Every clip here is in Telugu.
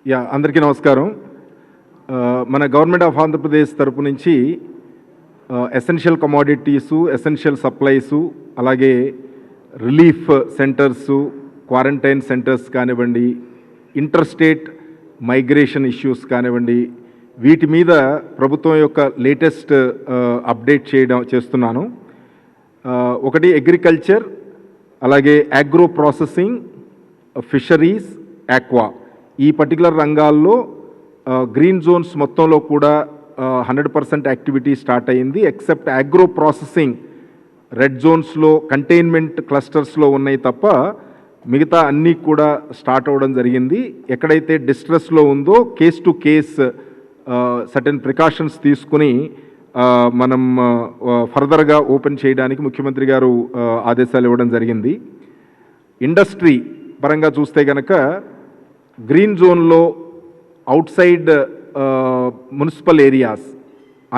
అందరికీ నమస్కారం. మన గవర్నమెంట్ ఆఫ్ ఆంధ్రప్రదేశ్ తరపు నుంచి ఎసెన్షియల్ కమోడిటీసు, ఎసెన్షియల్ సప్లైసు, అలాగే రిలీఫ్ సెంటర్సు, క్వారంటైన్ సెంటర్స్ కానివ్వండి, ఇంటర్ స్టేట్ మైగ్రేషన్ ఇష్యూస్ కానివ్వండి, వీటి మీద ప్రభుత్వం యొక్క లేటెస్ట్ అప్డేట్ చేస్తున్నాను. ఒకటి అగ్రికల్చర్, అలాగే అగ్రో ప్రాసెసింగ్, ఫిషరీస్, ఆక్వా, ఈ పర్టికులర్ రంగాల్లో గ్రీన్ జోన్స్ మొత్తంలో కూడా 100% యాక్టివిటీ స్టార్ట్ అయింది. ఎక్సెప్ట్ అగ్రో ప్రాసెసింగ్ రెడ్ జోన్స్లో, కంటైన్మెంట్ క్లస్టర్స్లో ఉన్నాయి తప్ప మిగతా అన్నీ కూడా స్టార్ట్ అవ్వడం జరిగింది. ఎక్కడైతే డిస్ట్రెస్లో ఉందో case to case certain precautions తీసుకుని మనం ఫర్దర్గా ఓపెన్ చేయడానికి ముఖ్యమంత్రి గారు ఆదేశాలు ఇవ్వడం జరిగింది. ఇండస్ట్రీ పరంగా చూస్తే కనుక గ్రీన్ జోన్లో అవుట్ సైడ్ మున్సిపల్ ఏరియాస్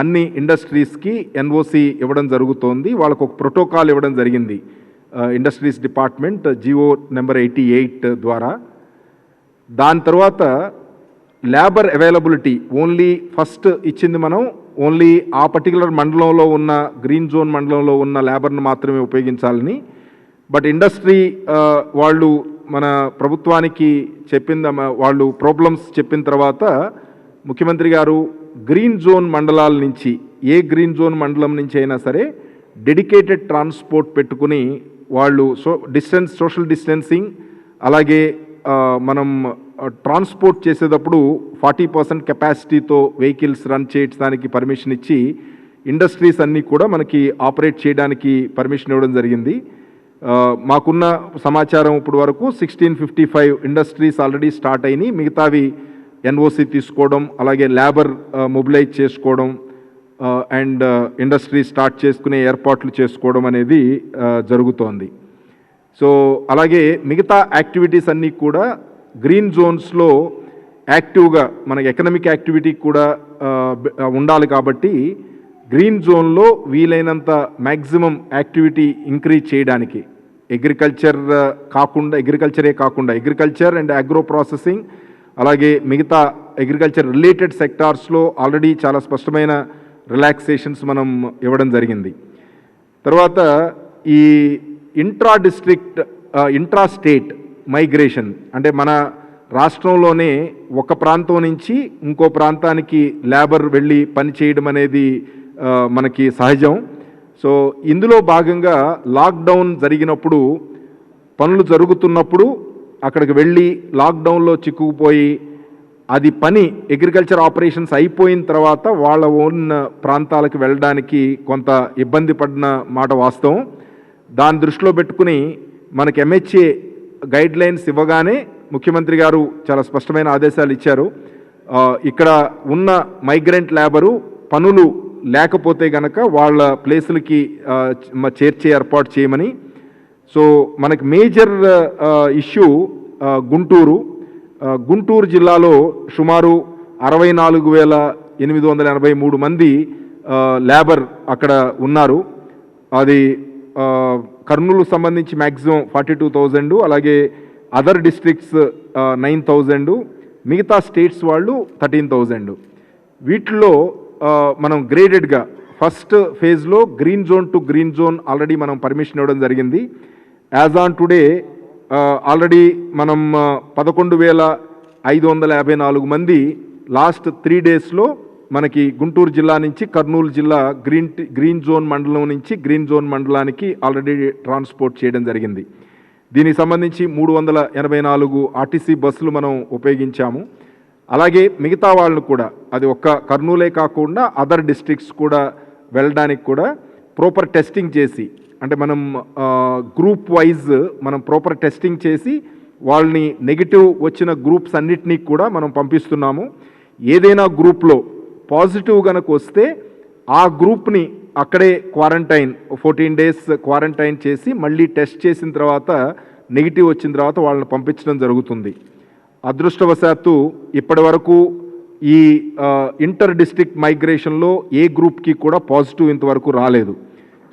అన్ని ఇండస్ట్రీస్కి ఎన్ఓసి ఇవ్వడం జరుగుతోంది. వాళ్ళకు ఒక ప్రోటోకాల్ ఇవ్వడం జరిగింది ఇండస్ట్రీస్ డిపార్ట్మెంట్ జిఓ నెంబర్ 88 ద్వారా. దాని తర్వాత లేబర్ అవైలబిలిటీ ఓన్లీ ఫస్ట్ ఇచ్చింది మనం ఓన్లీ ఆ పర్టికులర్ మండలంలో ఉన్న గ్రీన్ జోన్ మండలంలో ఉన్న లేబర్ను మాత్రమే ఉపయోగించాలని. బట్ ఇండస్ట్రీ వాళ్ళు మన ప్రభుత్వానికి వాళ్ళు ప్రాబ్లమ్స్ చెప్పిన తర్వాత ముఖ్యమంత్రి గారు గ్రీన్ జోన్ మండలాల నుంచి, ఏ గ్రీన్ జోన్ మండలం నుంచి అయినా సరే డెడికేటెడ్ ట్రాన్స్పోర్ట్ పెట్టుకుని వాళ్ళు సోషల్ డిస్టెన్సింగ్, అలాగే మనం ట్రాన్స్పోర్ట్ చేసేటప్పుడు 40% కెపాసిటీతో వెహికల్స్ రన్ చేయడానికి పర్మిషన్ ఇచ్చి ఇండస్ట్రీస్ అన్నీ కూడా మనకి ఆపరేట్ చేయడానికి పర్మిషన్ ఇవ్వడం జరిగింది. మాకున్న సమాచారం ఇప్పుడు వరకు 1655 ఇండస్ట్రీస్ ఆల్రెడీ స్టార్ట్ అయినాయి. మిగతావి ఎన్ఓసి తీసుకోవడం, అలాగే లేబర్ మొబిలైజ్ చేసుకోవడం అండ్ ఇండస్ట్రీ స్టార్ట్ చేసుకునే ఏర్పాట్లు చేసుకోవడం అనేది జరుగుతోంది. సో అలాగే మిగతా యాక్టివిటీస్ అన్నీ కూడా గ్రీన్ జోన్స్లో యాక్టివ్గా మనకి ఎకనామిక్ యాక్టివిటీ కూడా ఉండాలి కాబట్టి గ్రీన్ జోన్లో వీలైనంత మ్యాక్సిమం యాక్టివిటీ ఇంక్రీజ్ చేయడానికి అగ్రికల్చరే కాకుండా అగ్రికల్చర్ అండ్ అగ్రో ప్రాసెసింగ్, అలాగే మిగతా అగ్రికల్చర్ రిలేటెడ్ సెక్టార్స్లో ఆల్రెడీ చాలా స్పష్టమైన రిలాక్సేషన్స్ మనం ఇవ్వడం జరిగింది. తర్వాత ఈ ఇంట్రా స్టేట్ మైగ్రేషన్ అంటే మన రాష్ట్రంలోనే ఒక ప్రాంతం నుంచి ఇంకో ప్రాంతానికి లేబర్ వెళ్ళి పని చేయడం అనేది మనకి సహజం. సో ఇందులో భాగంగా లాక్డౌన్ జరిగినప్పుడు, పనులు జరుగుతున్నప్పుడు అక్కడికి వెళ్ళి లాక్డౌన్లో చిక్కుకుపోయి అది పని అగ్రికల్చర్ ఆపరేషన్స్ అయిపోయిన తర్వాత వాళ్ళ ఓన్ ప్రాంతాలకు వెళ్ళడానికి కొంత ఇబ్బంది పడిన మాట వాస్తవం. దాన్ని దృష్టిలో పెట్టుకుని మనకి MHA గైడ్లైన్స్ ఇవ్వగానే ముఖ్యమంత్రి గారు చాలా స్పష్టమైన ఆదేశాలు ఇచ్చారు. ఇక్కడ ఉన్న మైగ్రెంట్ లేబరు పనులు లేకపోతే గనక వాళ్ళ ప్లేసులకి చేర్చే ఏర్పాటు చేయమని. సో మనకి మేజర్ ఇష్యూ గుంటూరు జిల్లాలో సుమారు 64,883 మంది లేబర్ అక్కడ ఉన్నారు. అది కర్నూలు సంబంధించి మ్యాక్సిమం 42,000, అలాగే అదర్ డిస్ట్రిక్ట్స్ 9,000, మిగతా స్టేట్స్ వాళ్ళు 13,000. వీటిల్లో మనం గ్రేడెడ్గా ఫస్ట్ ఫేజ్లో green zone to green zone already మనం పర్మిషన్ ఇవ్వడం జరిగింది. యాజ్ ఆన్ టుడే ఆల్రెడీ మనం 11,554 మంది లాస్ట్ 3 డేస్లో మనకి గుంటూరు జిల్లా నుంచి కర్నూలు జిల్లా గ్రీన్ జోన్ మండలం నుంచి గ్రీన్ జోన్ మండలానికి ఆల్రెడీ ట్రాన్స్పోర్ట్ చేయడం జరిగింది. దీనికి సంబంధించి 384 ఆర్టీసీ బస్సులు మనం ఉపయోగించాము. అలాగే మిగతా వాళ్ళను కూడా అది ఒక్క కర్నూలే కాకుండా అదర్ డిస్ట్రిక్ట్స్ కూడా వెళ్ళడానికి కూడా ప్రాపర్ టెస్టింగ్ చేసి, అంటే మనం గ్రూప్ వైజ్ మనం ప్రాపర్ టెస్టింగ్ చేసి వాళ్ళని నెగిటివ్ వచ్చిన గ్రూప్స్ అన్నిటినీ కూడా మనం పంపిస్తున్నాము. ఏదైనా గ్రూప్లో పాజిటివ్ కనుక వస్తే ఆ గ్రూప్ని అక్కడే 14 days క్వారంటైన్ చేసి మళ్ళీ టెస్ట్ చేసిన తర్వాత నెగిటివ్ వచ్చిన తర్వాత వాళ్ళని పంపించడం జరుగుతుంది. అదృష్టవశాత్తు ఇప్పటి వరకు ఈ ఇంటర్ డిస్ట్రిక్ట్ మైగ్రేషన్లో ఏ గ్రూప్కి కూడా పాజిటివ్ ఇంతవరకు రాలేదు.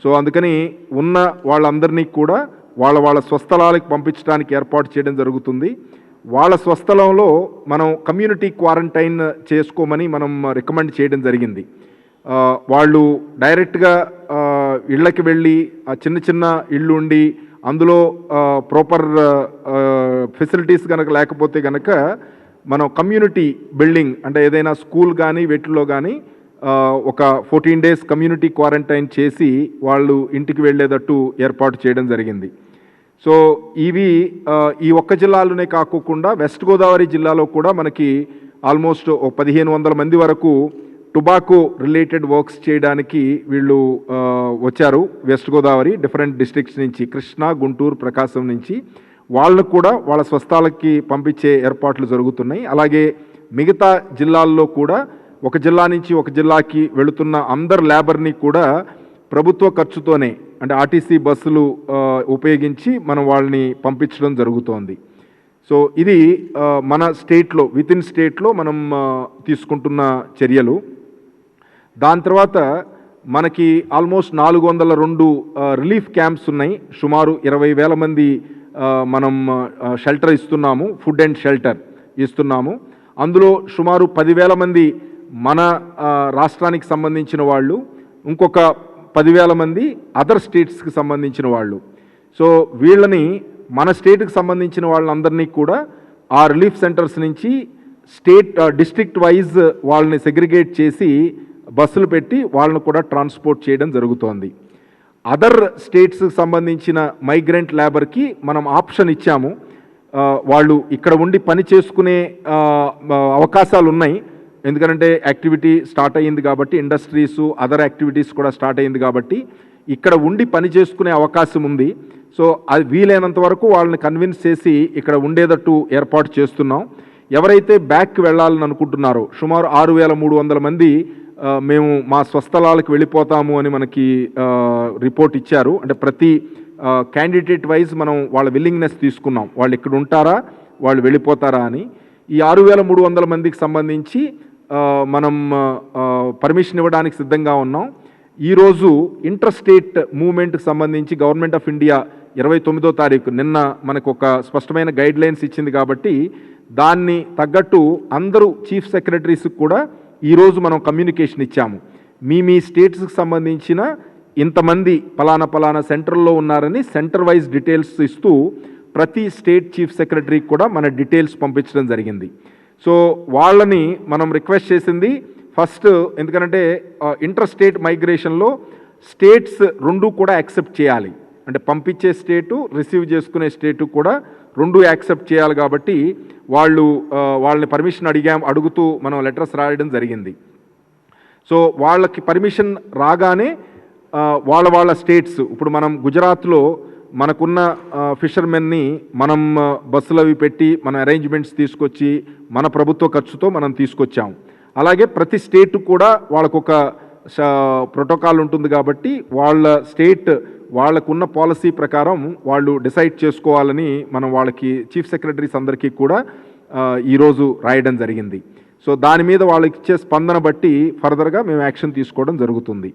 సో అందుకని ఉన్న వాళ్ళందరినీ కూడా వాళ్ళ స్వస్థలాలకు పంపించడానికి ఏర్పాటు చేయడం జరుగుతుంది. వాళ్ళ స్వస్థలంలో మనం కమ్యూనిటీ క్వారంటైన్ చేసుకోమని మనం రికమెండ్ చేయడం జరిగింది. వాళ్ళు డైరెక్ట్గా ఇళ్ళకి వెళ్ళి ఆ చిన్న చిన్న ఇళ్ళు ఉండి అందులో ప్రాపర్ ఫెసిలిటీస్ కనుక లేకపోతే కనుక మనం కమ్యూనిటీ బిల్డింగ్ అంటే ఏదైనా స్కూల్ కానీ వీటిల్లో కానీ ఒక 14 days కమ్యూనిటీ క్వారంటైన్ చేసి వాళ్ళు ఇంటికి వెళ్ళేటట్టు ఏర్పాటు చేయడం జరిగింది. సో ఇవి ఈ ఒక్క జిల్లాలోనే కాకుండా వెస్ట్ గోదావరి జిల్లాలో కూడా మనకి ఆల్మోస్ట్ 1500 మంది వరకు టొబాకో రిలేటెడ్ వర్క్స్ చేయడానికి వీళ్ళు వచ్చారు. వెస్ట్ గోదావరి డిఫరెంట్ డిస్ట్రిక్ట్స్ నుంచి, కృష్ణా, గుంటూరు, ప్రకాశం నుంచి వాళ్ళకు కూడా వాళ్ళ స్వస్థాలకి పంపించే ఏర్పాట్లు జరుగుతున్నాయి. అలాగే మిగతా జిల్లాల్లో కూడా ఒక జిల్లా నుంచి ఒక జిల్లాకి వెళుతున్న అందరు లేబర్ని కూడా ప్రభుత్వ ఖర్చుతోనే అంటే ఆర్టీసీ బస్సులు ఉపయోగించి మనం వాళ్ళని పంపించడం జరుగుతోంది. సో ఇది మన స్టేట్లో వితిన్ స్టేట్లో మనం తీసుకుంటున్న చర్యలు. దాని తర్వాత మనకి ఆల్మోస్ట్ 402 రిలీఫ్ క్యాంప్స్ ఉన్నాయి. సుమారు 20,000 మంది మనం షెల్టర్ ఇస్తున్నాము, ఫుడ్ అండ్ షెల్టర్ ఇస్తున్నాము. అందులో సుమారు 10,000 మంది మన రాష్ట్రానికి సంబంధించిన వాళ్ళు, ఇంకొక 10,000 మంది అదర్ స్టేట్స్కి సంబంధించిన వాళ్ళు. సో వీళ్ళని మన స్టేట్కి సంబంధించిన వాళ్ళందరినీ కూడా ఆ రిలీఫ్ సెంటర్స్ నుంచి డిస్ట్రిక్ట్ వైజ్ వాళ్ళని సెగ్రిగేట్ చేసి బస్సులు పెట్టి వాళ్ళను కూడా ట్రాన్స్పోర్ట్ చేయడం జరుగుతోంది. అదర్ స్టేట్స్కి సంబంధించిన మైగ్రెంట్ లేబర్కి మనం ఆప్షన్ ఇచ్చాము. వాళ్ళు ఇక్కడ ఉండి పని చేసుకునే అవకాశాలు ఉన్నాయి. ఎందుకంటే యాక్టివిటీ స్టార్ట్ అయ్యింది కాబట్టి, ఇండస్ట్రీసు అదర్ యాక్టివిటీస్ కూడా స్టార్ట్ అయ్యింది కాబట్టి ఇక్కడ ఉండి పని చేసుకునే అవకాశం ఉంది. సో అది వీలైనంత వరకు వాళ్ళని కన్విన్స్ చేసి ఇక్కడ ఉండేటట్టు ఏర్పాటు చేస్తున్నాం. ఎవరైతే బ్యాక్కి వెళ్ళాలని అనుకుంటున్నారో సుమారు 6,300 మంది మేము మా స్వస్థలాలకు వెళ్ళిపోతాము అని మనకి రిపోర్ట్ ఇచ్చారు. అంటే ప్రతి క్యాండిడేట్ వైజ్ మనం వాళ్ళ విల్లింగ్నెస్ తీసుకున్నాం, వాళ్ళు ఇక్కడ ఉంటారా వాళ్ళు వెళ్ళిపోతారా అని. ఈ 6,300 మందికి సంబంధించి మనం పర్మిషన్ ఇవ్వడానికి సిద్ధంగా ఉన్నాం. ఈరోజు ఇంటర్ స్టేట్ మూవ్మెంట్కి సంబంధించి గవర్నమెంట్ ఆఫ్ ఇండియా 29వ తారీఖు నిన్న మనకు ఒక స్పష్టమైన గైడ్ లైన్స్ ఇచ్చింది కాబట్టి దాన్ని తగ్గట్టు అందరూ చీఫ్ సెక్రటరీస్కి కూడా ఈరోజు మనం కమ్యూనికేషన్ ఇచ్చాము. మీ స్టేట్స్కి సంబంధించిన ఇంతమంది పలానా సెంటర్లో ఉన్నారని సెంటర్ వైజ్ డీటెయిల్స్ ఇస్తూ ప్రతి స్టేట్ చీఫ్ సెక్రటరీకి కూడా మన డీటెయిల్స్ పంపించడం జరిగింది. సో వాళ్ళని మనం రిక్వెస్ట్ చేసింది ఫస్ట్, ఎందుకంటే ఇంటర్ స్టేట్ మైగ్రేషన్లో స్టేట్స్ 2 కూడా యాక్సెప్ట్ చేయాలి. అంటే పంపించే స్టేటు, రిసీవ్ చేసుకునే స్టేటు కూడా 2 యాక్సెప్ట్ చేయాలి కాబట్టి వాళ్ళని పర్మిషన్ అడుగుతూ మనం లెటర్స్ రాయడం జరిగింది. సో వాళ్ళకి పర్మిషన్ రాగానే వాళ్ళ స్టేట్స్, ఇప్పుడు మనం గుజరాత్లో మనకున్న ఫిషర్మెన్ని మనం బస్సులు అవి పెట్టి మన అరేంజ్మెంట్స్ తీసుకొచ్చి మన ప్రభుత్వ ఖర్చుతో మనం తీసుకొచ్చాం. అలాగే ప్రతి స్టేట్ కూడా వాళ్ళకొక ప్రోటోకాల్ ఉంటుంది కాబట్టి వాళ్ళ స్టేట్ వాళ్ళకున్న పాలసీ ప్రకారం వాళ్ళు డిసైడ్ చేసుకోవాలని మనం వాళ్ళకి చీఫ్ సెక్రటరీస్ అందరికీ కూడా ఈరోజు రాయడం జరిగింది. సో దాని మీద వాళ్ళకి ఇచ్చే స్పందన బట్టి ఫర్దర్గా మేము యాక్షన్ తీసుకోవడం జరుగుతుంది.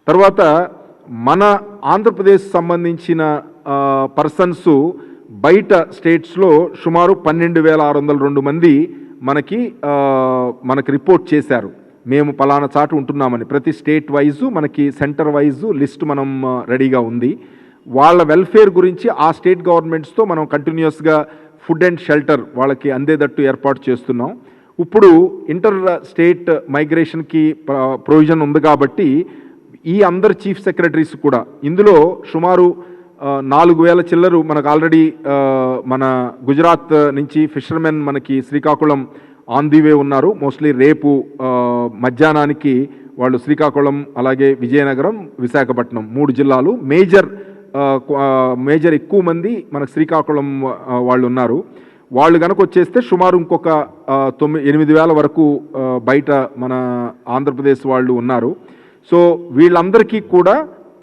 తర్వాత మన ఆంధ్రప్రదేశ్ సంబంధించిన పర్సన్స్ బయట స్టేట్స్లో సుమారు 12,602 మంది మనకి రిపోర్ట్ చేశారు, మేము పలానా చాటు ఉంటున్నామని. ప్రతి స్టేట్ వైజు మనకి సెంటర్ వైజు లిస్ట్ మనం రెడీగా ఉంది. వాళ్ళ వెల్ఫేర్ గురించి ఆ స్టేట్ గవర్నమెంట్స్తో మనం కంటిన్యూస్గా ఫుడ్ అండ్ షెల్టర్ వాళ్ళకి అందేటట్టు ఏర్పాటు చేస్తున్నాం. ఇప్పుడు ఇంటర్ స్టేట్ మైగ్రేషన్కి ప్రొవిజన్ ఉంది కాబట్టి ఈ అందరు చీఫ్ సెక్రటరీస్ కూడా ఇందులో సుమారు 4,000 చిల్లరు మనకు ఆల్రెడీ మన గుజరాత్ నుంచి ఫిషర్మెన్ మనకి శ్రీకాకుళం ఆన్ ది వే ఉన్నారు. మోస్ట్లీ రేపు మధ్యాహ్నానికి వాళ్ళు శ్రీకాకుళం, అలాగే విజయనగరం, విశాఖపట్నం 3 జిల్లాలు మేజర్ ఎక్కువ మంది మనకు శ్రీకాకుళం వాళ్ళు ఉన్నారు. వాళ్ళు కనుక వచ్చేస్తే సుమారు ఇంకొక 8,000 వరకు బయట మన ఆంధ్రప్రదేశ్ వాళ్ళు ఉన్నారు. సో వీళ్ళందరికీ కూడా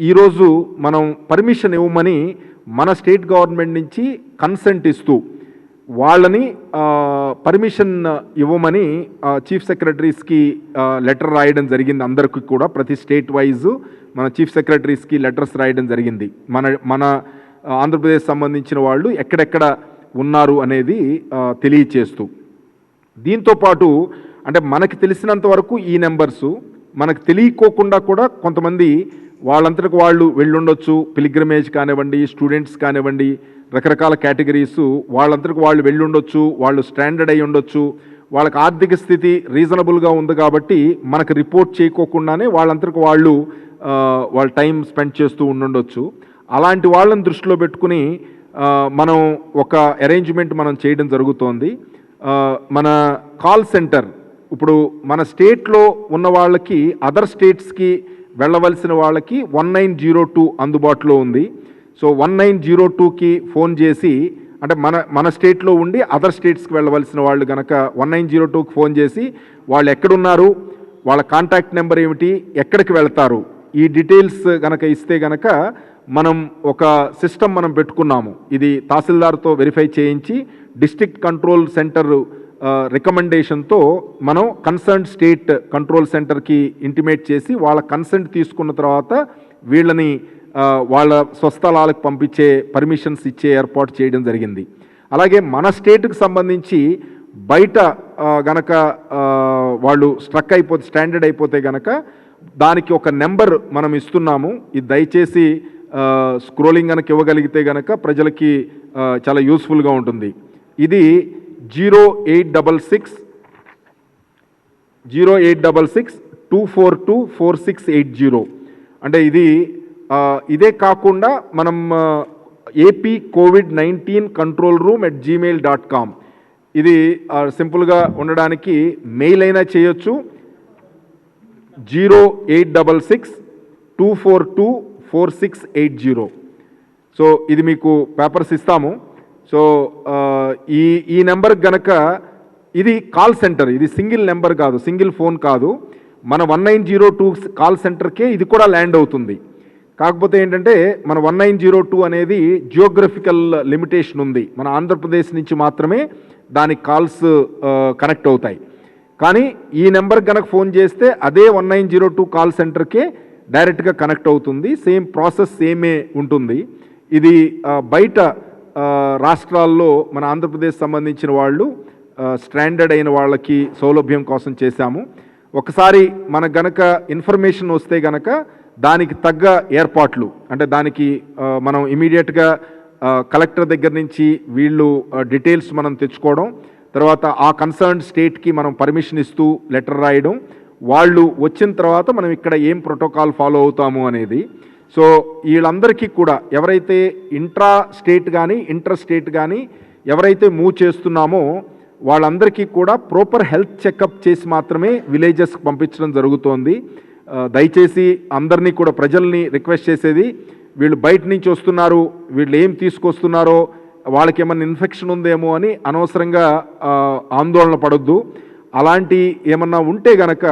ఈరోజు మనం పర్మిషన్ ఇవ్వమని మన స్టేట్ గవర్నమెంట్ నుంచి కన్సెంట్ ఇస్తూ వాళ్ళని పర్మిషన్ ఇవ్వమని చీఫ్ సెక్రటరీస్కి లెటర్ రాయడం జరిగింది. అందరికీ కూడా ప్రతి స్టేట్ వైజ్ మన చీఫ్ సెక్రటరీస్కి లెటర్స్ రాయడం జరిగింది. మన ఆంధ్రప్రదేశ్ సంబంధించిన వాళ్ళు ఎక్కడెక్కడ ఉన్నారు అనేది తెలియచేస్తూ, దీంతోపాటు అంటే మనకి తెలిసినంత వరకు ఈ నెంబర్సు, మనకు తెలియకోకుండా కూడా కొంతమంది వాళ్ళంతటికి వాళ్ళు వెళ్ళుండొచ్చు, పిలిగ్రమేజ్ కానివ్వండి, స్టూడెంట్స్ కానివ్వండి, రకరకాల కేటగిరీసు వాళ్ళంతటికి వాళ్ళు వెళ్ళుండొచ్చు, వాళ్ళు స్టాండర్డ్ అయి ఉండొచ్చు, వాళ్ళకి ఆర్థిక స్థితి రీజనబుల్గా ఉంది కాబట్టి మనకు రిపోర్ట్ చేయకోకుండానే వాళ్ళంతటికి వాళ్ళు వాళ్ళ టైం స్పెండ్ చేస్తూ ఉండుండొచ్చు. అలాంటి వాళ్ళని దృష్టిలో పెట్టుకుని మనం ఒక అరేంజ్మెంట్ మనం చేయడం జరుగుతోంది. మన కాల్ సెంటర్ ఇప్పుడు మన స్టేట్లో ఉన్న వాళ్ళకి అదర్ స్టేట్స్కి వెళ్ళవలసిన వాళ్ళకి 1902 అందుబాటులో ఉంది. సో 1902కి ఫోన్ చేసి, అంటే మన స్టేట్లో ఉండి అదర్ స్టేట్స్కి వెళ్ళవలసిన వాళ్ళు కనుక 1902కి ఫోన్ చేసి వాళ్ళు ఎక్కడున్నారు, వాళ్ళ కాంటాక్ట్ నెంబర్ ఏమిటి, ఎక్కడికి వెళ్తారు, ఈ డీటెయిల్స్ కనుక ఇస్తే కనుక మనం ఒక సిస్టమ్ మనం పెట్టుకున్నాము. ఇది తహసీల్దార్తో వెరిఫై చేయించి డిస్ట్రిక్ట్ కంట్రోల్ సెంటర్ రికమెండేషన్తో మనం కన్సర్న్ స్టేట్ కంట్రోల్ సెంటర్కి ఇంటిమేట్ చేసి వాళ్ళ కన్సెంట్ తీసుకున్న తర్వాత వీళ్ళని వాళ్ళ స్వస్థలాలకు పంపించే పర్మిషన్స్ ఇచ్చే ఏర్పాటు చేయడం జరిగింది. అలాగే మన స్టేట్కి సంబంధించి బయట గనక వాళ్ళు స్టాండర్డ్ అయిపోతే గనక దానికి ఒక నెంబర్ మనం ఇస్తున్నాము. ఇది దయచేసి స్క్రోలింగ్ కనుక ఇవ్వగలిగితే గనక ప్రజలకి చాలా యూస్ఫుల్గా ఉంటుంది. ఇది 0866 2424680. అంటే ఇదే కాకుండా మనం AP COVID-19 control room @gmail.com, ఇది సింపుల్గా ఉండడానికి మెయిల్ అయినా చేయొచ్చు. 0866 2424680. సో ఇది మీకు పేపర్స్ ఇస్తాము. సో ఈ నెంబర్ గనక, ఇది కాల్ సెంటర్, ఇది సింగిల్ నెంబర్ కాదు, సింగిల్ ఫోన్ కాదు. మన 1902 కాల్ సెంటర్కే ఇది కూడా ల్యాండ్ అవుతుంది. కాకపోతే ఏంటంటే మన 1902 అనేది జియోగ్రఫికల్ లిమిటేషన్ ఉంది, మన ఆంధ్రప్రదేశ్ నుంచి మాత్రమే దానికి కాల్స్ కనెక్ట్ అవుతాయి. కానీ ఈ నెంబర్ కనుక ఫోన్ చేస్తే అదే 1902 కాల్ సెంటర్కే డైరెక్ట్గా కనెక్ట్ అవుతుంది. సేమ్ ప్రాసెస్ సేమే ఉంటుంది. ఇది బయట రాష్ట్రాల్లో మన ఆంధ్రప్రదేశ్ సంబంధించిన వాళ్ళు స్టాండర్డ్ అయిన వాళ్ళకి సౌలభ్యం కోసం చేశాము. ఒకసారి మనకు గనక ఇన్ఫర్మేషన్ వస్తే గనక దానికి తగ్గ ఏర్పాట్లు, అంటే దానికి మనం ఇమీడియట్గా కలెక్టర్ దగ్గర నుంచి వీళ్ళు డీటెయిల్స్ మనం తెచ్చుకోవడం, తర్వాత ఆ కన్సర్న్ స్టేట్కి మనం పర్మిషన్ ఇస్తూ లెటర్ రాయడం, వాళ్ళు వచ్చిన తర్వాత మనం ఇక్కడ ఏం ప్రోటోకాల్ ఫాలో అవుతాము అనేది. సో వీళ్ళందరికీ కూడా ఎవరైతే ఇంట్రా స్టేట్ కానీ ఇంటర్ స్టేట్ కానీ ఎవరైతే మూవ్ చేస్తున్నామో వాళ్ళందరికీ కూడా ప్రాపర్ హెల్త్ చెకప్ చేసి మాత్రమే విలేజెస్కి పంపించడం జరుగుతోంది. దయచేసి అందరినీ కూడా ప్రజల్ని రిక్వెస్ట్ చేసేది, వీళ్ళు బయట నుంచి వస్తున్నారు, వీళ్ళు ఏం తీసుకొస్తున్నారో, వాళ్ళకి ఏమన్నా ఇన్ఫెక్షన్ ఉందేమో అని అనవసరంగా ఆందోళన పడొద్దు. అలాంటి ఏమన్నా ఉంటే గనక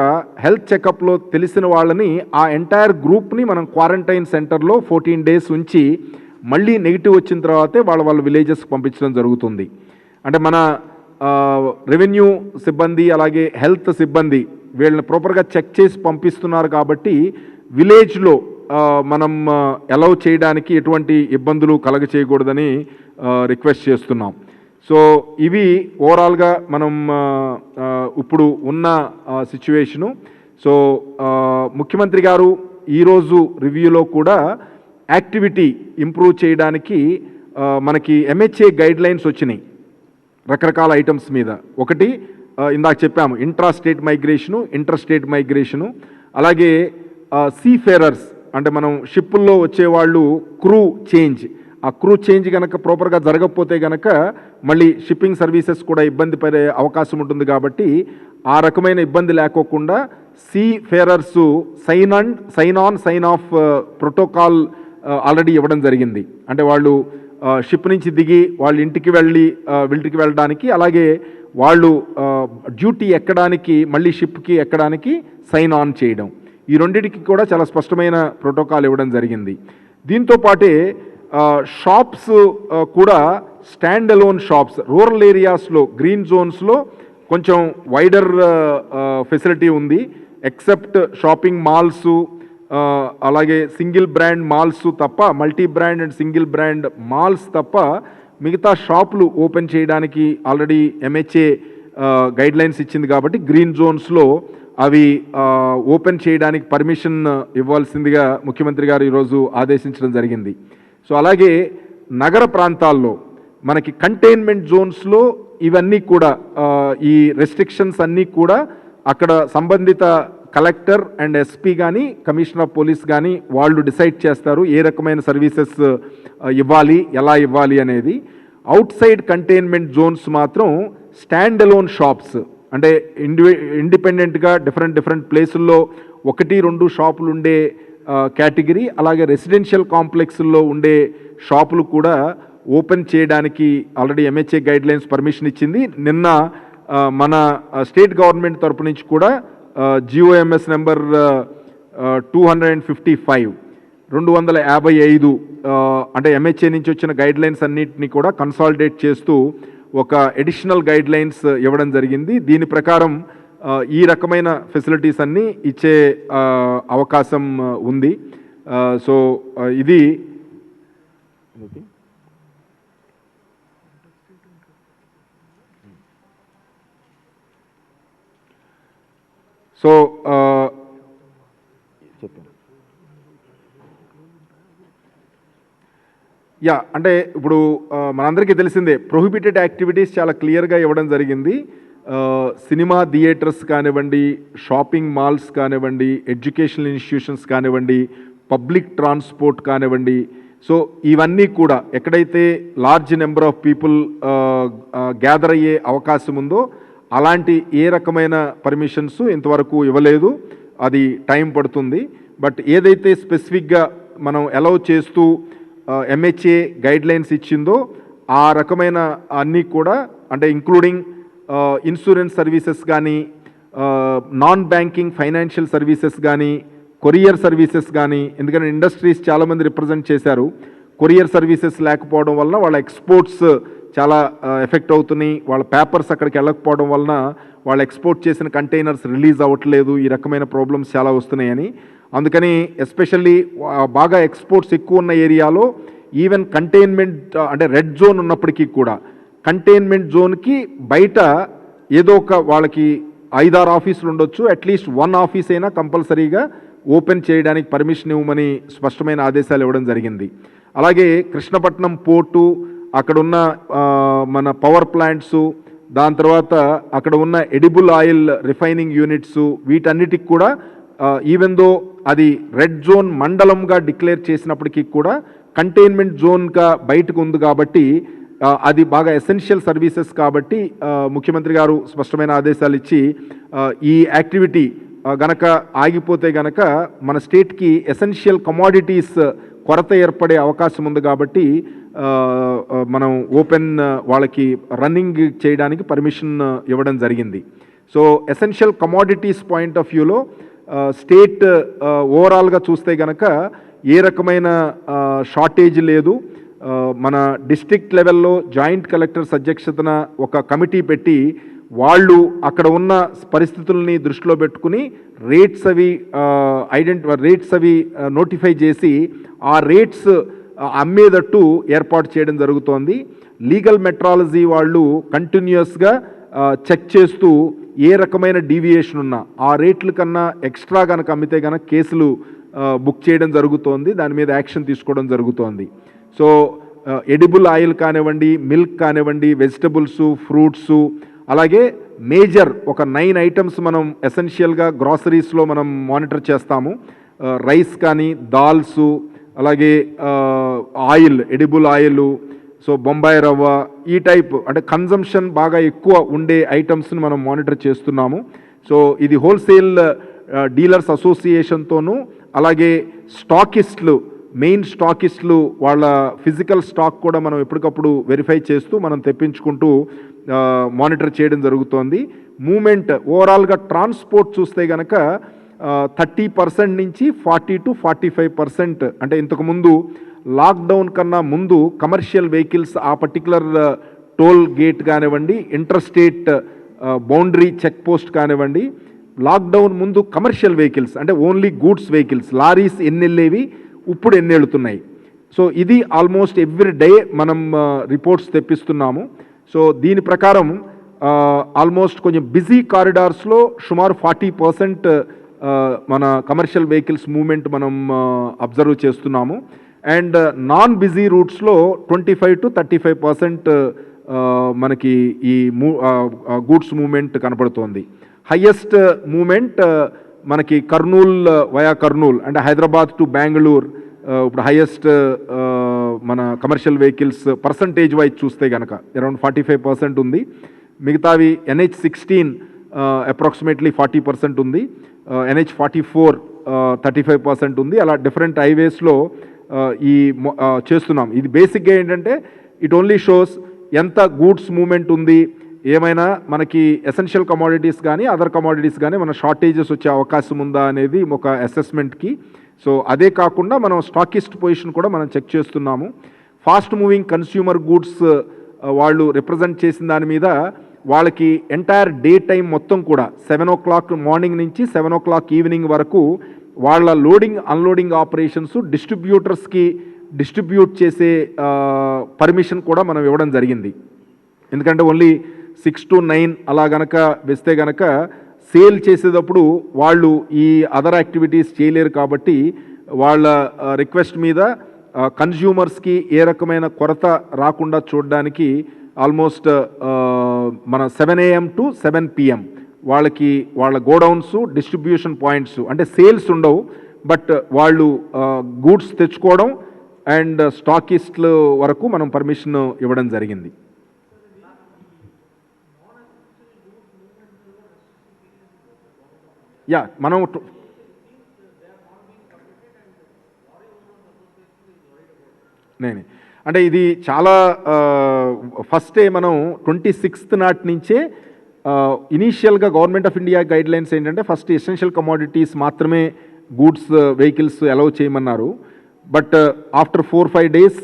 హెల్త్ చెకప్లో తెలిసిన వాళ్ళని ఆ ఎంటైర్ గ్రూప్ని మనం క్వారంటైన్ సెంటర్లో 14 days ఉంచి మళ్ళీ నెగిటివ్ వచ్చిన తర్వాతే వాళ్ళ విలేజెస్కి పంపించడం జరుగుతుంది. అంటే మన రెవెన్యూ సిబ్బంది అలాగే హెల్త్ సిబ్బంది వీళ్ళని ప్రాపర్గా చెక్ చేసి పంపిస్తున్నారు కాబట్టి విలేజ్లో మనం అలౌ చేయడానికి ఎటువంటి ఇబ్బందులు కలగ చేయకూడదని రిక్వెస్ట్ చేస్తున్నాం. సో ఇవి ఓవరాల్గా మనం ఇప్పుడు ఉన్న సిచ్యువేషను. సో ముఖ్యమంత్రి గారు ఈరోజు రివ్యూలో కూడా యాక్టివిటీ ఇంప్రూవ్ చేయడానికి మనకి MHA గైడ్లైన్స్ వచ్చినాయి రకరకాల ఐటమ్స్ మీద. ఒకటి ఇందాక చెప్పాము, intra state migration, inter state migration, అలాగే సీఫేరర్స్ అంటే మనం షిప్పుల్లో వచ్చేవాళ్ళు క్రూ చేంజ్, ఆ క్రూ చేంజ్ కనుక ప్రాపర్గా జరగకపోతే కనుక మళ్ళీ షిప్పింగ్ సర్వీసెస్ కూడా ఇబ్బంది పడే అవకాశం ఉంటుంది. కాబట్టి ఆ రకమైన ఇబ్బంది లేకోకుండా seafarers sign on sign off protocol already ఇవ్వడం జరిగింది. అంటే వాళ్ళు షిప్ నుంచి దిగి వాళ్ళ ఇంటికి వెళ్ళడానికి, అలాగే వాళ్ళు డ్యూటీ ఎక్కడానికి, మళ్ళీ షిప్కి ఎక్కడానికి సైన్ ఆన్ చేయడం, ఈ రెండింటికి కూడా చాలా స్పష్టమైన ప్రోటోకాల్ ఇవ్వడం జరిగింది. దీంతో పాటే షాప్స్ కూడా స్టాండ్ అలోన్ షాప్స్ రూరల్ ఏరియాస్లో గ్రీన్ జోన్స్లో కొంచెం వైడర్ ఫెసిలిటీ ఉంది. ఎక్సెప్ట్ షాపింగ్ మాల్స్ అలాగే సింగిల్ బ్రాండ్ మాల్స్ తప్ప, multi brand and single brand malls తప్ప మిగతా షాపులు ఓపెన్ చేయడానికి ఆల్రెడీ MHA గైడ్లైన్స్ ఇచ్చింది కాబట్టి గ్రీన్ జోన్స్లో అవి ఓపెన్ చేయడానికి పర్మిషన్ ఇవ్వాల్సిందిగా ముఖ్యమంత్రి గారు ఈరోజు ఆదేశించడం జరిగింది. సో అలాగే నగర ప్రాంతాల్లో మనకి కంటైన్మెంట్ జోన్స్లో ఇవన్నీ కూడా ఈ రెస్ట్రిక్షన్స్ అన్నీ కూడా అక్కడ సంబంధిత కలెక్టర్ అండ్ SP కానీ కమిషనర్ ఆఫ్ పోలీస్ కానీ వాళ్ళు డిసైడ్ చేస్తారు ఏ రకమైన సర్వీసెస్ ఇవ్వాలి, ఎలా ఇవ్వాలి అనేది. అవుట్ సైడ్ కంటైన్మెంట్ జోన్స్ మాత్రం స్టాండ్ అలోన్ షాప్స్ అంటే ఇండిపెండెంట్గా డిఫరెంట్ ప్లేసుల్లో 1-2 షాపులు ఉండే కేటగిరీ, అలాగే రెసిడెన్షియల్ కాంప్లెక్స్ల్లో ఉండే షాపులు కూడా ఓపెన్ చేయడానికి ఆల్రెడీ MHA గైడ్లైన్స్ పర్మిషన్ ఇచ్చింది. నిన్న మన స్టేట్ గవర్నమెంట్ తరపు నుంచి కూడా GOMS నెంబర్ 255 అంటే MHA నుంచి వచ్చిన గైడ్లైన్స్ అన్నింటినీ కూడా కన్సాలిడేట్ చేస్తూ ఒక అడిషనల్ గైడ్లైన్స్ ఇవ్వడం జరిగింది. దీని ప్రకారం ఈ రకమైన ఫెసిలిటీస్ అన్నీ ఇచ్చే అవకాశం ఉంది. సో ఇది సో చెప్పండి. అంటే ఇప్పుడు మనందరికీ తెలిసిందే ప్రొహిబిటెడ్ యాక్టివిటీస్ చాలా క్లియర్గా ఇవ్వడం జరిగింది. సినిమా థియేటర్స్ కానివ్వండి, షాపింగ్ మాల్స్ కానివ్వండి, ఎడ్యుకేషనల్ ఇన్స్టిట్యూషన్స్ కానివ్వండి, పబ్లిక్ ట్రాన్స్పోర్ట్ కానివ్వండి. సో ఇవన్నీ కూడా ఎక్కడైతే large number of people gather అయ్యే అవకాశం ఉందో అలాంటి ఏ రకమైన పర్మిషన్స్ ఇంతవరకు ఇవ్వలేదు. అది టైం పడుతుంది. బట్ ఏదైతే స్పెసిఫిక్గా మనం అలౌ చేస్తూ MHA గైడ్లైన్స్ ఇచ్చిందో ఆ రకమైన అన్నీ కూడా అంటే ఇంక్లూడింగ్ ఇన్సూరెన్స్ సర్వీసెస్ కానీ, నాన్ బ్యాంకింగ్ ఫైనాన్షియల్ సర్వీసెస్ కానీ, కొరియర్ సర్వీసెస్ కానీ, ఎందుకంటే ఇండస్ట్రీస్ చాలామంది రిప్రజెంట్ చేశారు. కొరియర్ సర్వీసెస్ లేకపోవడం వలన వాళ్ళ ఎక్స్పోర్ట్స్ చాలా ఎఫెక్ట్ అవుతున్నాయి. వాళ్ళ పేపర్స్ అక్కడికి వెళ్ళకపోవడం వలన వాళ్ళు ఎక్స్పోర్ట్ చేసిన కంటైనర్స్ రిలీజ్ అవ్వట్లేదు. ఈ రకమైన ప్రాబ్లమ్స్ చాలా వస్తున్నాయని, అందుకని ఎస్పెషల్లీ బాగా ఎక్స్పోర్ట్స్ ఎక్కువ ఉన్న ఏరియాలో ఈవెన్ కంటైన్మెంట్ అంటే రెడ్ జోన్ ఉన్నప్పటికీ కూడా కంటైన్మెంట్ జోన్కి బయట ఏదో ఒక వాళ్ళకి 5-6 ఆఫీసులు ఉండొచ్చు, అట్లీస్ట్ 1 ఆఫీస్ అయినా కంపల్సరీగా ఓపెన్ చేయడానికి పర్మిషన్ ఇవ్వమని స్పష్టమైన ఆదేశాలు ఇవ్వడం జరిగింది. అలాగే కృష్ణపట్నం పోర్టు, అక్కడున్న మన పవర్ ప్లాంట్సు, దాని తర్వాత అక్కడ ఉన్న ఎడిబుల్ ఆయిల్ రిఫైనింగ్ యూనిట్స్, వీటన్నిటికి కూడా ఈవెన్ దో అది రెడ్ జోన్ మండలంగా డిక్లేర్ చేసినప్పటికీ కూడా కంటైన్మెంట్ జోన్గా బయటకు ఉంది కాబట్టి అది బాగా ఎసెన్షియల్ సర్వీసెస్ కాబట్టి ముఖ్యమంత్రి గారు స్పష్టమైన ఆదేశాలు ఇచ్చి ఈ యాక్టివిటీ గనక ఆగిపోతే గనక మన స్టేట్కి ఎసెన్షియల్ కమోడిటీస్ కొరత ఏర్పడే అవకాశం ఉంది కాబట్టి మనం ఓపెన్ వాళ్ళకి రన్నింగ్ చేయడానికి పర్మిషన్ ఇవ్వడం జరిగింది. So essential commodities point of వ్యూలో స్టేట్ ఓవరాల్గా చూస్తే గనక ఏ రకమైన షార్టేజ్ లేదు. మన డిస్ట్రిక్ట్ లెవెల్లో జాయింట్ కలెక్టర్స్ అధ్యక్షతన ఒక కమిటీ పెట్టి వాళ్ళు అక్కడ ఉన్న పరిస్థితుల్ని దృష్టిలో పెట్టుకుని రేట్స్ అవి నోటిఫై చేసి ఆ రేట్స్ అమ్మేటట్టు ఏర్పాటు చేయడం జరుగుతోంది. లీగల్ మెట్రాలజీ వాళ్ళు కంటిన్యూస్గా చెక్ చేస్తూ ఏ రకమైన డీవియేషన్ ఉన్నా ఆ రేట్ల కన్నా ఎక్స్ట్రా కనుక అమ్మితే కనుక కేసులు బుక్ చేయడం జరుగుతోంది, దాని మీద యాక్షన్ తీసుకోవడం జరుగుతోంది. సో ఎడిబుల్ ఆయిల్ కానివ్వండి, మిల్క్ కానివ్వండి, వెజిటబుల్స్, ఫ్రూట్స్, అలాగే మేజర్ ఒక 9 ఐటమ్స్ మనం ఎసెన్షియల్గా గ్రాసరీస్లో మనం మానిటర్ చేస్తాము. రైస్ కానీ, దాల్స్, అలాగే oil, edible oil, so Bombay రవ్వ, ఈ టైప్ అంటే కన్జంప్షన్ బాగా ఎక్కువ ఉండే ఐటమ్స్ని మనం మానిటర్ చేస్తున్నాము. సో ఇది హోల్సేల్ డీలర్స్ అసోసియేషన్తోనూ అలాగే స్టాకిస్టులు, మెయిన్ స్టాకిస్టులు వాళ్ళ ఫిజికల్ స్టాక్ కూడా మనం ఎప్పటికప్పుడు వెరిఫై చేస్తూ మనం తెప్పించుకుంటూ మానిటర్ చేయడం జరుగుతోంది. మూమెంట్ ఓవరాల్గా ట్రాన్స్పోర్ట్ చూస్తే కనుక 30% నుంచి 40 to 45%, అంటే ఇంతకుముందు లాక్డౌన్ కన్నా ముందు కమర్షియల్ వెహికల్స్ ఆ పర్టికులర్ టోల్ గేట్ కానివ్వండి, inter state boundary check post కానివ్వండి, లాక్డౌన్ ముందు కమర్షియల్ వెహికల్స్ అంటే ఓన్లీ గూడ్స్ వెహికల్స్ లారీస్ ఎన్ని వెళ్ళేవి, ఇప్పుడు ఎన్ని వెళుతున్నాయి. సో ఇది ఆల్మోస్ట్ ఎవ్రీ డే మనం రిపోర్ట్స్ తెప్పిస్తున్నాము. సో దీని ప్రకారం ఆల్మోస్ట్ కొంచెం బిజీ కారిడార్స్లో సుమారు 40% మన కమర్షియల్ వెహికల్స్ మూవ్మెంట్ మనం అబ్జర్వ్ చేస్తున్నాము. అండ్ నాన్ బిజీ రూట్స్లో 25 to 35% మనకి ఈ గూడ్స్ మూవ్మెంట్ కనపడుతోంది. హయ్యెస్ట్ మూవ్మెంట్ మనకి కర్నూల్ వయా కర్నూల్ అంటే హైదరాబాద్ టు బెంగళూరు ఇప్పుడు హైయెస్ట్ మన కమర్షియల్ వెహికల్స్ పర్సంటేజ్ వైజ్ చూస్తే కనుక అరౌండ్ 45% ఉంది. మిగతావి NH16 అప్రాక్సిమేట్లీ 40% ఉంది, NH44 35% ఉంది. అలా డిఫరెంట్ హైవేస్లో ఈ చేస్తున్నాం. ఇది బేసిక్గా ఏంటంటే ఇట్ ఓన్లీ షోస్ ఎంత గూడ్స్ మూవ్మెంట్ ఉంది, ఏమైనా మనకి ఎసెన్షియల్ కమోడిటీస్ కానీ అదర్ కమోడిటీస్ కానీ మన షార్టేజెస్ వచ్చే అవకాశం ఉందా అనేది ఒక అసెస్మెంట్కి. సో అదే కాకుండా మనం స్టాకిస్ట్ పొజిషన్ కూడా మనం చెక్ చేస్తున్నాము. ఫాస్ట్ మూవింగ్ కన్స్యూమర్ గూడ్స్ వాళ్ళు రిప్రజెంట్ చేసిన దాని మీద వాళ్ళకి ఎంటైర్ డే టైం మొత్తం కూడా 7 o'clock మార్నింగ్ నుంచి 7 o'clock ఈవినింగ్ వరకు వాళ్ళ లోడింగ్ అన్లోడింగ్ ఆపరేషన్స్ డిస్ట్రిబ్యూటర్స్కి డిస్ట్రిబ్యూట్ చేసే పర్మిషన్ కూడా మనం ఇవ్వడం జరిగింది. ఎందుకంటే ఓన్లీ 6 to 9 అలా గనక వేస్తే గనక సేల్ చేసేటప్పుడు వాళ్ళు ఈ అదర్ యాక్టివిటీస్ చేయలేరు. కాబట్టి వాళ్ళ రిక్వెస్ట్ మీద కన్జ్యూమర్స్కి ఏ రకమైన కొరత రాకుండా చూడడానికి ఆల్మోస్ట్ మన 7 AM to 7 PM వాళ్ళకి వాళ్ళ గోడౌన్స్ డిస్ట్రిబ్యూషన్ పాయింట్స్ అంటే సేల్స్ ఉండవు, బట్ వాళ్ళు గూడ్స్ తెచ్చుకోవడం అండ్ స్టాకిస్ట్ల వరకు మనం పర్మిషన్ ఇవ్వడం జరిగింది. యా మనం నేనే అంటే ఇది చాలా ఫస్టే మనం 26th నాటి నుంచే ఇనీషియల్గా గవర్నమెంట్ ఆఫ్ ఇండియా గైడ్లైన్స్ ఏంటంటే ఫస్ట్ ఎసెన్షియల్ కమోడిటీస్ మాత్రమే గూడ్స్ వెహికల్స్ అలౌ చేయమన్నారు. బట్ ఆఫ్టర్ 4-5 days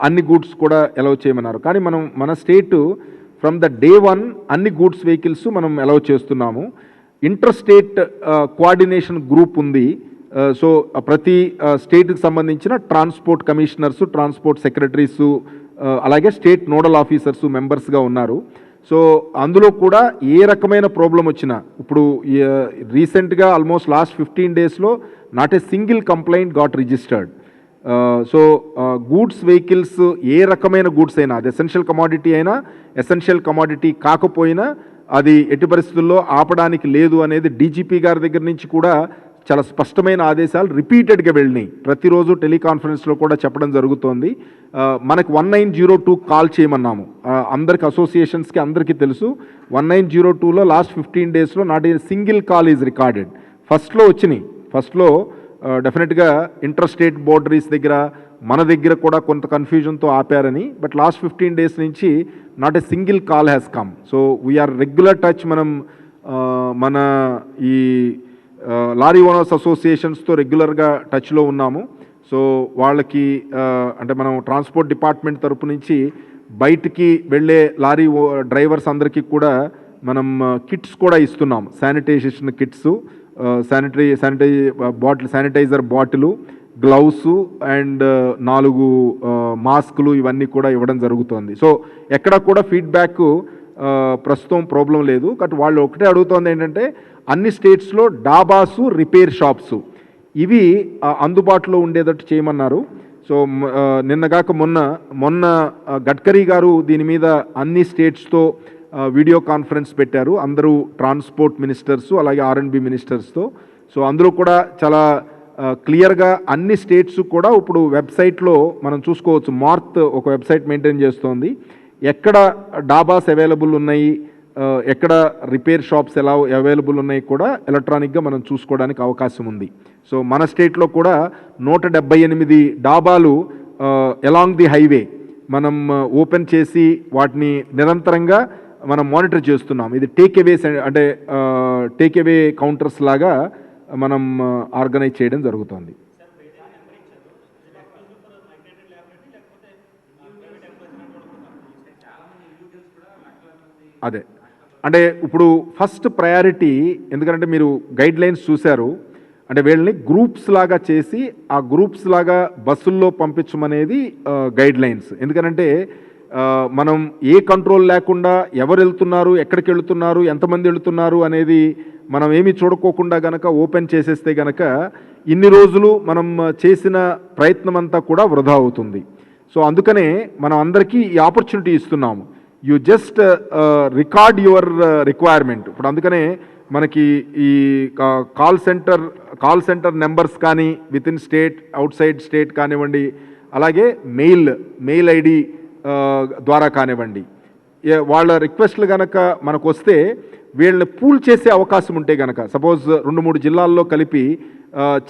అన్ని గూడ్స్ కూడా అలౌ చేయమన్నారు. కానీ మనం మన స్టేట్ ఫ్రమ్ ద డే 1 అన్ని గూడ్స్ వెహికల్స్ మనం అలౌ చేస్తున్నాము. ఇంటర్ స్టేట్ కోఆర్డినేషన్ గ్రూప్ ఉంది. సో ప్రతి స్టేట్కి సంబంధించిన ట్రాన్స్పోర్ట్ కమిషనర్స్, ట్రాన్స్పోర్ట్ సెక్రటరీసు, అలాగే స్టేట్ నోడల్ ఆఫీసర్స్ మెంబర్స్గా ఉన్నారు. సో అందులో కూడా ఏ రకమైన ప్రాబ్లం వచ్చినా ఇప్పుడు రీసెంట్గా ఆల్మోస్ట్ లాస్ట్ 15 daysలో not a single complaint got registered. So goods vehicles ఏ రకమైన గూడ్స్ అయినా అది ఎసెన్షియల్ కమోడిటీ అయినా ఎసెన్షియల్ కమోడిటీ కాకపోయినా అది ఎట్టి పరిస్థితుల్లో ఆపడానికి లేదు అనేది డీజీపీ గారి దగ్గర నుంచి కూడా చాలా స్పష్టమైన ఆదేశాలు రిపీటెడ్గా వెళ్ళినాయి. ప్రతిరోజు టెలికాన్ఫరెన్స్లో కూడా చెప్పడం జరుగుతోంది. మనకు 1902 కాల్ చేయమన్నాము. అందరికి అసోసియేషన్స్కి అందరికీ తెలుసు 1902లో లాస్ట్ 15 daysలో not a single call is recorded. ఫస్ట్లో వచ్చినాయి. ఫస్ట్లో డెఫినెట్గా ఇంటర్ స్టేట్ బోర్డరీస్ దగ్గర మన దగ్గర కూడా కొంత కన్ఫ్యూజన్తో ఆపారని, బట్ లాస్ట్ 15 days నుంచి not a single call has come. So we're regular touch. మనం మన ఈ లారీ ఓనర్స్ అసోసియేషన్స్తో రెగ్యులర్గా టచ్లో ఉన్నాము. సో వాళ్ళకి అంటే మనం ట్రాన్స్పోర్ట్ డిపార్ట్మెంట్ తరపు నుంచి బయటికి వెళ్ళే లారీ డ్రైవర్స్ అందరికీ కూడా మనం కిట్స్ కూడా ఇస్తున్నాం. Sanitization kits, sanitizer bottle, gloves and 4 మాస్కులు ఇవన్నీ కూడా ఇవ్వడం జరుగుతుంది. సో ఎక్కడ కూడా ఫీడ్బ్యాక్ ప్రస్తుతం ప్రాబ్లం లేదు. బట్ వాళ్ళు ఒకటే అడుగుతోంది ఏంటంటే అన్ని స్టేట్స్లో డాబాసు, రిపేర్ షాప్స్ ఇవి అందుబాటులో ఉండేటట్టు చేయమన్నారు. సో నిన్నగాక మొన్న గడ్కరీ గారు దీని మీద అన్ని స్టేట్స్తో వీడియో కాన్ఫరెన్స్ పెట్టారు. అందరూ ట్రాన్స్పోర్ట్ మినిస్టర్స్ అలాగే R&B మినిస్టర్స్తో. సో అందులో కూడా చాలా క్లియర్గా అన్ని స్టేట్స్ కూడా ఇప్పుడు వెబ్సైట్లో మనం చూసుకోవచ్చు. మార్త్ ఒక వెబ్సైట్ మెయింటైన్ చేస్తోంది. ఎక్కడ డాబాస్ అవైలబుల్ ఉన్నాయి, ఎక్కడ రిపేర్ షాప్స్ ఎలా అవైలబుల్ ఉన్నాయి కూడా ఎలక్ట్రానిక్గా మనం చూసుకోవడానికి అవకాశం ఉంది. సో మన స్టేట్లో కూడా 178 డాబాలు అలాంగ్ ది హైవే మనం ఓపెన్ చేసి వాటిని నిరంతరంగా మనం మానిటర్ చేస్తున్నాం. ఇది టేక్ అవేస్ అంటే టేక్ అవే కౌంటర్స్ లాగా మనం ఆర్గనైజ్ చేయడం జరుగుతుంది. అదే అంటే ఇప్పుడు ఫస్ట్ ప్రయారిటీ, ఎందుకంటే మీరు గైడ్ లైన్స్ చూశారు, అంటే వీళ్ళని గ్రూప్స్ లాగా చేసి ఆ గ్రూప్స్ లాగా బస్సుల్లో పంపించమనేది గైడ్ లైన్స్. ఎందుకనంటే మనం ఏ కంట్రోల్ లేకుండా ఎవరు వెళ్తున్నారు, ఎక్కడికి వెళుతున్నారు, ఎంతమంది వెళుతున్నారు అనేది మనం ఏమీ చూడుకోకుండా గనక ఓపెన్ చేసేస్తే గనక ఇన్ని రోజులు మనం చేసిన ప్రయత్నం అంతా కూడా వృధా అవుతుంది. సో అందుకనే మనం అందరికీ ఈ ఆపర్చునిటీ ఇస్తున్నాము. You just record your requirement. ఇప్పుడు అందుకనే మనకి ఈ కాల్ సెంటర్ నెంబర్స్ కానీ with in state, out side state కానివ్వండి, అలాగే మెయిల్ ఐడి ద్వారా కానివ్వండి, వాళ్ళ రిక్వెస్ట్లు కనుక మనకు వస్తే వీళ్ళని పూల్ చేసే అవకాశం ఉంటే కనుక, సపోజ్ 2-3 జిల్లాల్లో కలిపి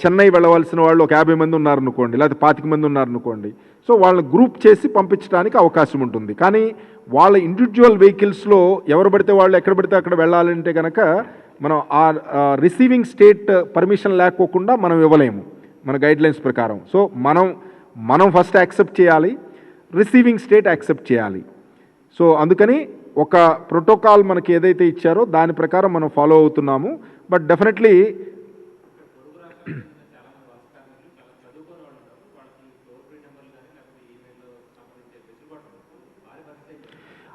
చెన్నై వెళ్ళవలసిన వాళ్ళు ఒక 50 మంది ఉన్నారనుకోండి, లేకపోతే 25 మంది ఉన్నారనుకోండి, సో వాళ్ళని గ్రూప్ చేసి పంపించడానికి అవకాశం ఉంటుంది. కానీ వాళ్ళ ఇండివిజువల్ వెహికల్స్లో ఎవరు పడితే వాళ్ళు ఎక్కడ పడితే అక్కడ వెళ్ళాలంటే కనుక మనం ఆ రిసీవింగ్ స్టేట్ పర్మిషన్ లేకోకుండా మనం ఇవ్వలేము మన గైడ్లైన్స్ ప్రకారం. సో మనం ఫస్ట్ యాక్సెప్ట్ చేయాలి, రిసీవింగ్ స్టేట్ యాక్సెప్ట్ చేయాలి. సో అందుకని ఒక ప్రోటోకాల్ మనకి ఏదైతే ఇచ్చారో దాని ప్రకారం మనం ఫాలో అవుతున్నాము. బట్ డెఫినెట్లీ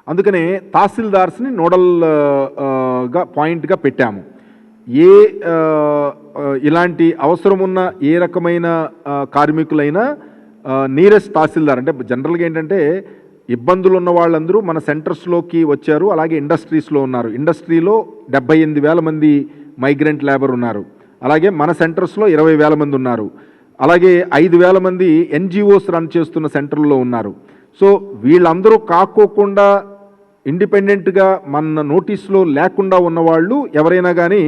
అందుకనే తహసీల్దార్స్ని నోడల్గా పాయింట్గా పెట్టాము. ఇలాంటి అవసరం ఉన్న ఏ రకమైన కార్మికులైనా నియరెస్ట్ తహసీల్దార్, అంటే జనరల్గా ఏంటంటే ఇబ్బందులు ఉన్న వాళ్ళందరూ మన సెంటర్స్లోకి వచ్చారు. అలాగే ఇండస్ట్రీస్లో ఉన్నారు. ఇండస్ట్రీలో 78,000 మంది మైగ్రెంట్ లేబర్ ఉన్నారు. అలాగే మన సెంటర్స్లో 20,000 మంది ఉన్నారు. అలాగే 5,000 మంది ఎన్జిఓస్ రన్ చేస్తున్న సెంటర్లో ఉన్నారు. సో వీళ్ళందరూ కాకోకుండా ఇండిపెండెంట్గా మన నోటీస్లో లేకుండా ఉన్నవాళ్ళు ఎవరైనా కానీ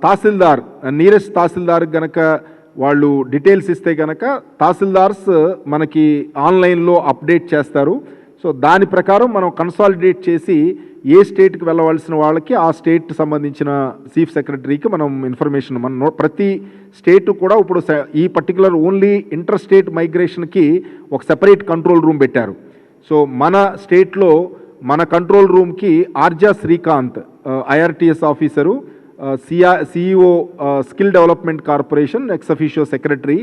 తహసీల్దార్, నియరెస్ట్ తహసీల్దార్ కనుక వాళ్ళు డీటెయిల్స్ ఇస్తే కనుక తహసీల్దార్స్ మనకి ఆన్లైన్లో అప్డేట్ చేస్తారు. సో దాని ప్రకారం మనం కన్సాలిడేట్ చేసి ఏ స్టేట్కి వెళ్ళవలసిన వాళ్ళకి ఆ స్టేట్ సంబంధించిన చీఫ్ సెక్రటరీకి మనం ఇన్ఫర్మేషన్ ప్రతి స్టేట్ కూడా ఇప్పుడు ఈ పర్టికులర్ ఓన్లీ ఇంటర్ స్టేట్ మైగ్రేషన్కి ఒక సెపరేట్ కంట్రోల్ రూమ్ పెట్టారు. సో మన స్టేట్లో మన కంట్రోల్ రూమ్కి Arja Srikanth IRTS officer, CEO skill development corporation ex officio secretary,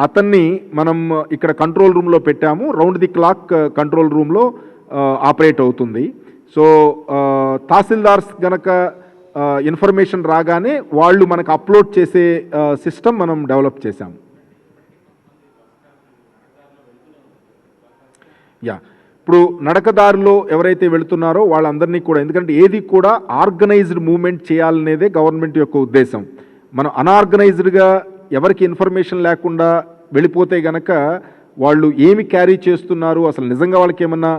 అతన్ని మనం ఇక్కడ కంట్రోల్ రూమ్లో పెట్టాము. రౌండ్ ది క్లాక్ కంట్రోల్ రూమ్లో ఆపరేట్ అవుతుంది. సో తహసీల్దార్స్ గనక ఇన్ఫర్మేషన్ రాగానే వాళ్ళు మనకు అప్లోడ్ చేసే సిస్టమ్ మనం డెవలప్ చేశాము. ఇప్పుడు నడకదారిలో ఎవరైతే వెళుతున్నారో వాళ్ళందరినీ కూడా, ఎందుకంటే ఏది కూడా ఆర్గనైజ్డ్ మూవ్మెంట్ చేయాలనేదే గవర్నమెంట్ యొక్క ఉద్దేశం. మనం అనార్గనైజ్డ్గా ఎవరికి ఇన్ఫర్మేషన్ లేకుండా వెళ్ళిపోతే గనక వాళ్ళు ఏమి క్యారీ చేస్తున్నారు, అసలు నిజంగా వాళ్ళకి ఏమన్నా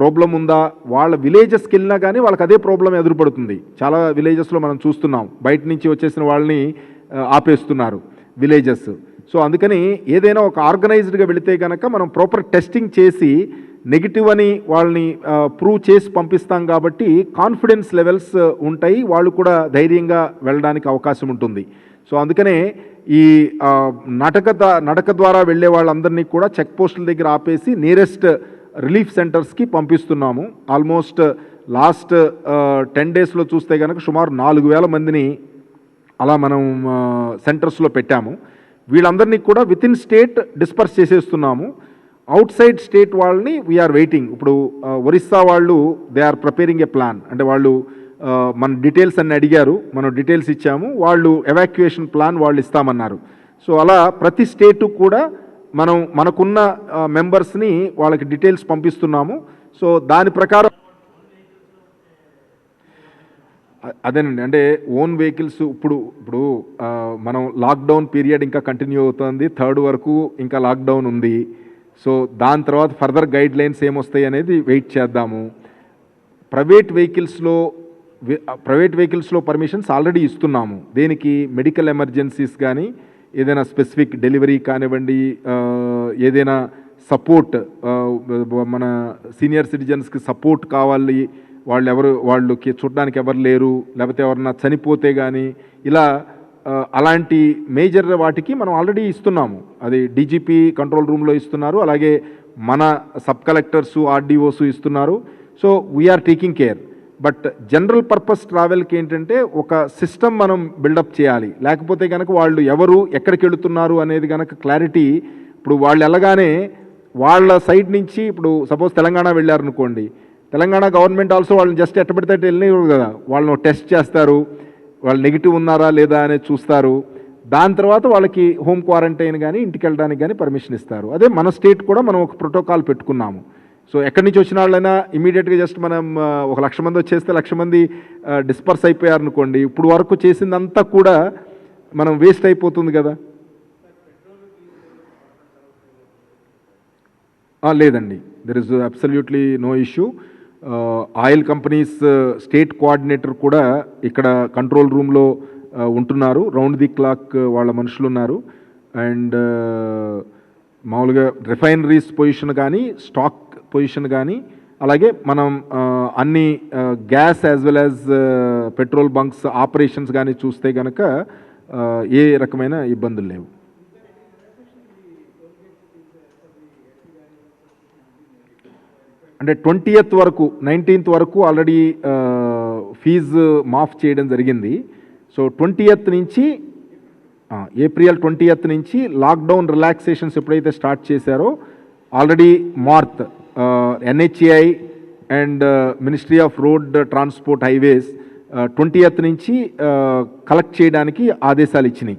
ప్రాబ్లం ఉందా, వాళ్ళ విలేజెస్కి వెళ్ళినా కానీ వాళ్ళకి అదే ప్రాబ్లం ఎదురుపడుతుంది. చాలా విలేజెస్లో మనం చూస్తున్నాం, బయట నుంచి వచ్చేసిన వాళ్ళని ఆపేస్తున్నారు విలేజెస్. సో అందుకని ఏదైనా ఒక ఆర్గనైజ్డ్గా వెళితే కనుక మనం ప్రాపర్ టెస్టింగ్ చేసి నెగిటివ్ అని వాళ్ళని ప్రూవ్ చేసి పంపిస్తాం కాబట్టి కాన్ఫిడెన్స్ లెవెల్స్ ఉంటాయి, వాళ్ళు కూడా ధైర్యంగా వెళ్ళడానికి అవకాశం ఉంటుంది. సో అందుకనే ఈ నడక ద్వారా వెళ్ళే వాళ్ళందరినీ కూడా చెక్ పోస్టుల దగ్గర ఆపేసి నియరెస్ట్ రిలీఫ్ సెంటర్స్కి పంపిస్తున్నాము. ఆల్మోస్ట్ లాస్ట్ 10 డేస్లో చూస్తే కనుక సుమారు 4,000 మందిని అలా మనం సెంటర్స్లో పెట్టాము. వీళ్ళందరినీ కూడా విత్ ఇన్ స్టేట్ డిస్పర్స్ చేసేస్తున్నాము. అవుట్ సైడ్ స్టేట్ వాళ్ళని వీఆర్ వెయిటింగ్. ఇప్పుడు ఒరిస్సా వాళ్ళు they are preparing a plan, అంటే వాళ్ళు మన డీటెయిల్స్ అన్ని అడిగారు, మనం డీటెయిల్స్ ఇచ్చాము, వాళ్ళు ఎవాక్యుయేషన్ ప్లాన్ వాళ్ళు ఇస్తామన్నారు. సో అలా ప్రతి స్టేటు కూడా మనకున్న మెంబర్స్ని వాళ్ళకి డీటెయిల్స్ పంపిస్తున్నాము. సో దాని ప్రకారం అదేనండి, అంటే ఓన్ వెహికల్స్ ఇప్పుడు మనం లాక్డౌన్ పీరియడ్ ఇంకా కంటిన్యూ అవుతుంది, 3rd వరకు ఇంకా లాక్డౌన్ ఉంది. సో దాని తర్వాత ఫర్దర్ గైడ్ లైన్స్ ఏమొస్తాయి అనేది వెయిట్ చేద్దాము. ప్రైవేట్ వెహికల్స్లో పర్మిషన్స్ ఆల్రెడీ ఇస్తున్నాము. దేనికి, మెడికల్ ఎమర్జెన్సీస్ కానీ, ఏదైనా స్పెసిఫిక్ డెలివరీ కానివ్వండి, ఏదైనా సపోర్ట్, మన సీనియర్ సిటిజన్స్కి సపోర్ట్ కావాలి, వాళ్ళకి చూడడానికి ఎవరు లేరు, లేకపోతే ఎవరన్నా చనిపోతే కానీ, ఇలా అలాంటి మేజర్ వాటికి మనం ఆల్రెడీ ఇస్తున్నాము. అది డీజీపీ కంట్రోల్ రూమ్లో ఇస్తున్నారు, అలాగే మన సబ్ కలెక్టర్సు, ఆర్డీఓసు ఇస్తున్నారు. So we're taking care. But general purpose ట్రావెల్కి ఏంటంటే ఒక సిస్టమ్ మనం బిల్డప్ చేయాలి. లేకపోతే కనుక వాళ్ళు ఎవరు ఎక్కడికి వెళుతున్నారు అనేది కనుక క్లారిటీ, ఇప్పుడు వాళ్ళు వెళ్ళగానే వాళ్ళ సైడ్ నుంచి, ఇప్పుడు సపోజ్ తెలంగాణ వెళ్ళారనుకోండి, తెలంగాణ గవర్నమెంట్ ఆల్సో వాళ్ళని జస్ట్ ఎట్టబడితే వెళ్ళినవారు కదా, వాళ్ళని టెస్ట్ చేస్తారు, వాళ్ళు నెగిటివ్ ఉన్నారా లేదా అనేది చూస్తారు. దాని తర్వాత వాళ్ళకి హోమ్ క్వారంటైన్ కానీ ఇంటికి వెళ్ళడానికి కానీ పర్మిషన్ ఇస్తారు. అదే మన స్టేట్ కూడా మనం ఒక ప్రోటోకాల్ పెట్టుకున్నాము. సో ఎక్కడి నుంచి వచ్చిన వాళ్ళైనా ఇమీడియట్గా జస్ట్ మనం 1,00,000 మంది వచ్చేస్తే 1,00,000 మంది డిస్పర్స్ అయిపోయారు అనుకోండి, ఇప్పుడు వరకు చేసిందంతా కూడా మనం వేస్ట్ అయిపోతుంది కదా. లేదండి, there is absolutely no issue. Oil companies state coordinator కూడా ఇక్కడ కంట్రోల్ రూమ్లో ఉంటున్నారు, రౌండ్ ది క్లాక్ వాళ్ళ మనుషులు ఉన్నారు. అండ్ మామూలుగా రిఫైనరీస్ పొజిషన్ కానీ, స్టాక్ పొజిషన్ కానీ, అలాగే మనం అన్ని gas as well as petrol bunks operations కానీ చూస్తే కనుక ఏ రకమైన ఇబ్బందులు లేవు. అంటే 20th వరకు, 19th వరకు ఆల్రెడీ ఫీజు మాఫ్ చేయడం జరిగింది. సో 20th నుంచి, ఏప్రిల్ 20th నుంచి లాక్డౌన్ రిలాక్సేషన్స్ ఎప్పుడైతే స్టార్ట్ చేశారో, already MoRTH NHAI and ministry of road transport highways 20th నుంచి కలెక్ట్ చేయడానికి ఆదేశాలు ఇచ్చినాయి.